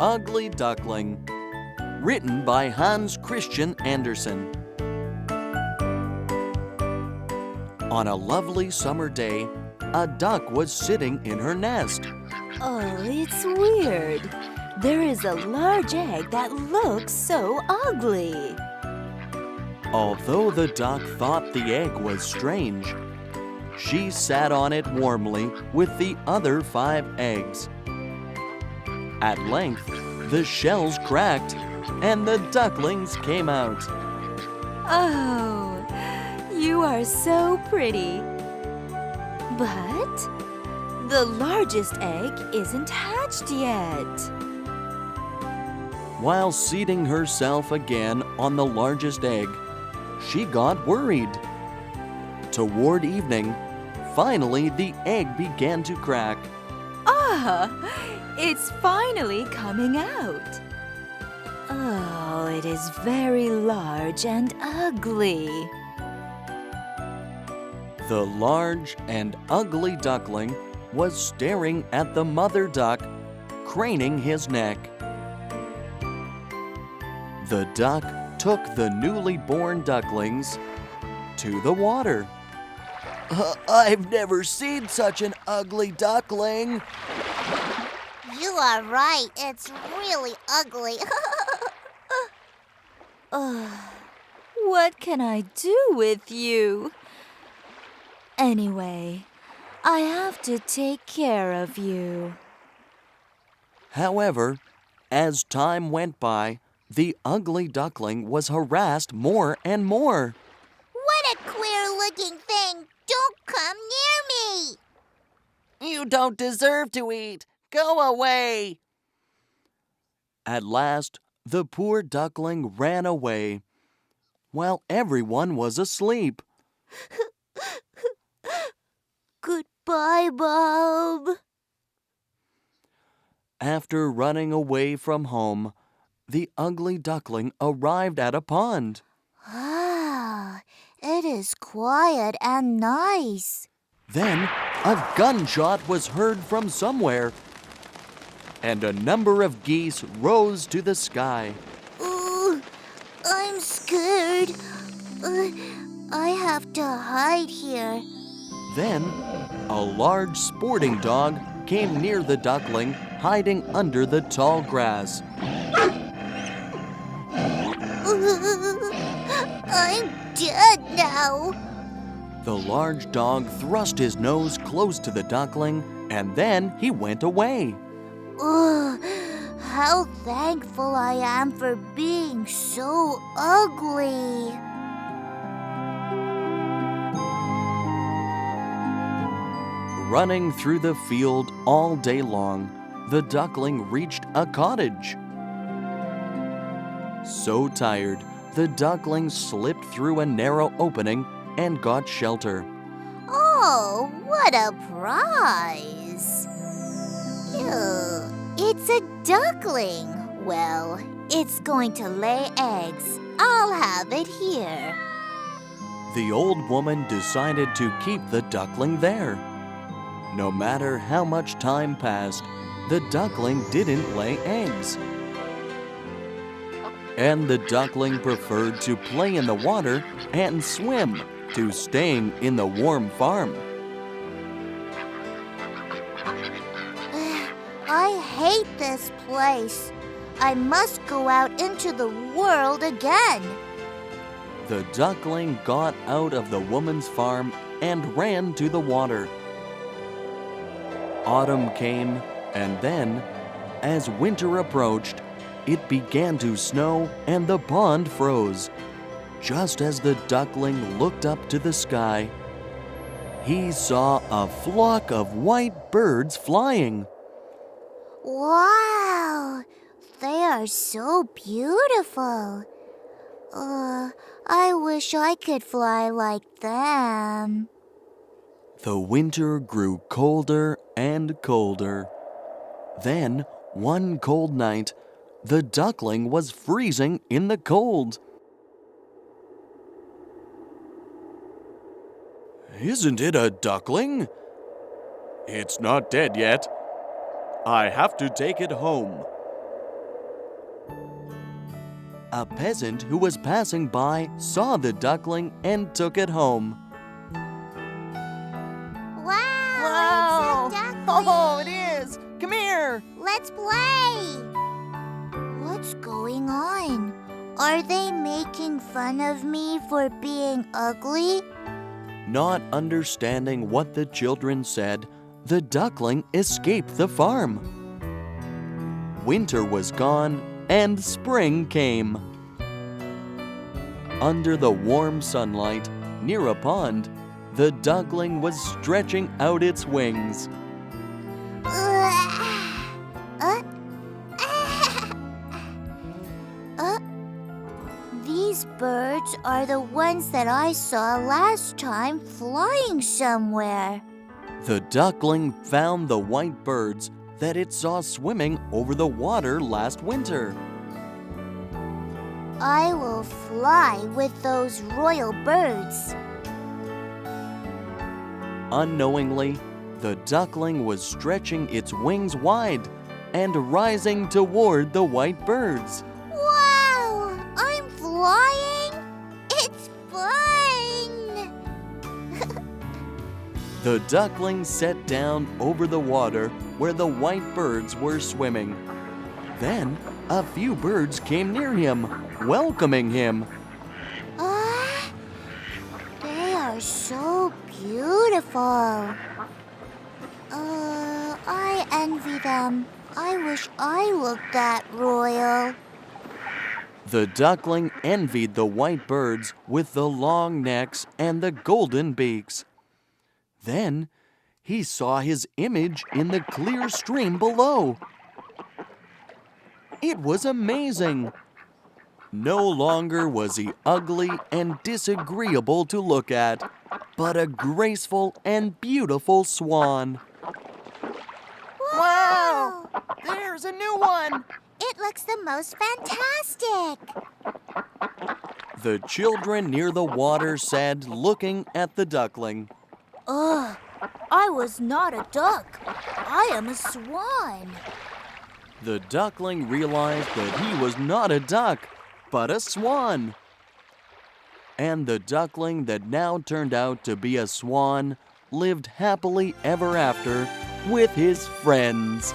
Ugly Duckling, written by Hans Christian Andersen. On a lovely summer day, a duck was sitting in her nest. Oh, it's weird. There is a large egg that looks so ugly. Although the duck thought the egg was strange, she sat on it warmly with the other 5 eggs. At length, the shells cracked and the ducklings came out. Oh, you are so pretty. But the largest egg isn't hatched yet. While seating herself again on the largest egg, she got worried. Toward evening, finally the egg began to crack. Ah, it's finally coming out. Oh, it is very large and ugly. The large and ugly duckling was staring at the mother duck, craning his neck. The duck took the newly born ducklings to the water. I've never seen such an ugly duckling. You are right. It's really ugly. What can I do with you? Anyway, I have to take care of you. However, as time went by, the ugly duckling was harassed more and more. What a queer-looking thing! Don't come near me! You don't deserve to eat. Go away. At last, the poor duckling ran away, while everyone was asleep. Goodbye, Bob. After running away from home, the ugly duckling arrived at a pond. Ah, it is quiet and nice. Then a gunshot was heard from somewhere, and a number of geese rose to the sky. Ooh, I'm scared. I have to hide here. Then a large sporting dog came near the duckling, hiding under the tall grass. I'm dead now. The large dog thrust his nose close to the duckling, and then he went away. Oh, how thankful I am for being so ugly. Running through the field all day long, the duckling reached a cottage. So tired, the duckling slipped through a narrow opening and got shelter. Oh, what a prize! Ew, it's a duckling. Well, it's going to lay eggs. I'll have it here. The old woman decided to keep the duckling there. No matter how much time passed, the duckling didn't lay eggs. And the duckling preferred to play in the water and swim to staying in the warm farm. I hate this place. I must go out into the world again. The duckling got out of the woman's farm and ran to the water. Autumn came, and then, as winter approached, it began to snow and the pond froze. Just as the duckling looked up to the sky, he saw a flock of white birds flying. Wow, they are so beautiful. I wish I could fly like them. The winter grew colder and colder. Then, one cold night, the duckling was freezing in the cold. Isn't it a duckling? It's not dead yet. I have to take it home. A peasant who was passing by saw the duckling and took it home. Wow! It's a duckling. Oh, it is! Come here! Let's play! What's going on? Are they making fun of me for being ugly? Not understanding what the children said, the duckling escaped the farm. Winter was gone and spring came. Under the warm sunlight, near a pond, the duckling was stretching out its wings. These birds are the ones that I saw last time flying somewhere. The duckling found the white birds that it saw swimming over the water last winter. I will fly with those royal birds. Unknowingly, the duckling was stretching its wings wide and rising toward the white birds. Wow! I'm flying! It's fun! The duckling sat down over the water where the white birds were swimming. Then, a few birds came near him, welcoming him. They are so beautiful. I envy them. I wish I looked that royal. The duckling envied the white birds with the long necks and the golden beaks. Then, he saw his image in the clear stream below. It was amazing. No longer was he ugly and disagreeable to look at, but a graceful and beautiful swan. Wow! There's a new one! It looks the most fantastic. The children near the water said, looking at the duckling. Ugh, I was not a duck. I am a swan. The duckling realized that he was not a duck, but a swan. And the duckling that now turned out to be a swan lived happily ever after with his friends.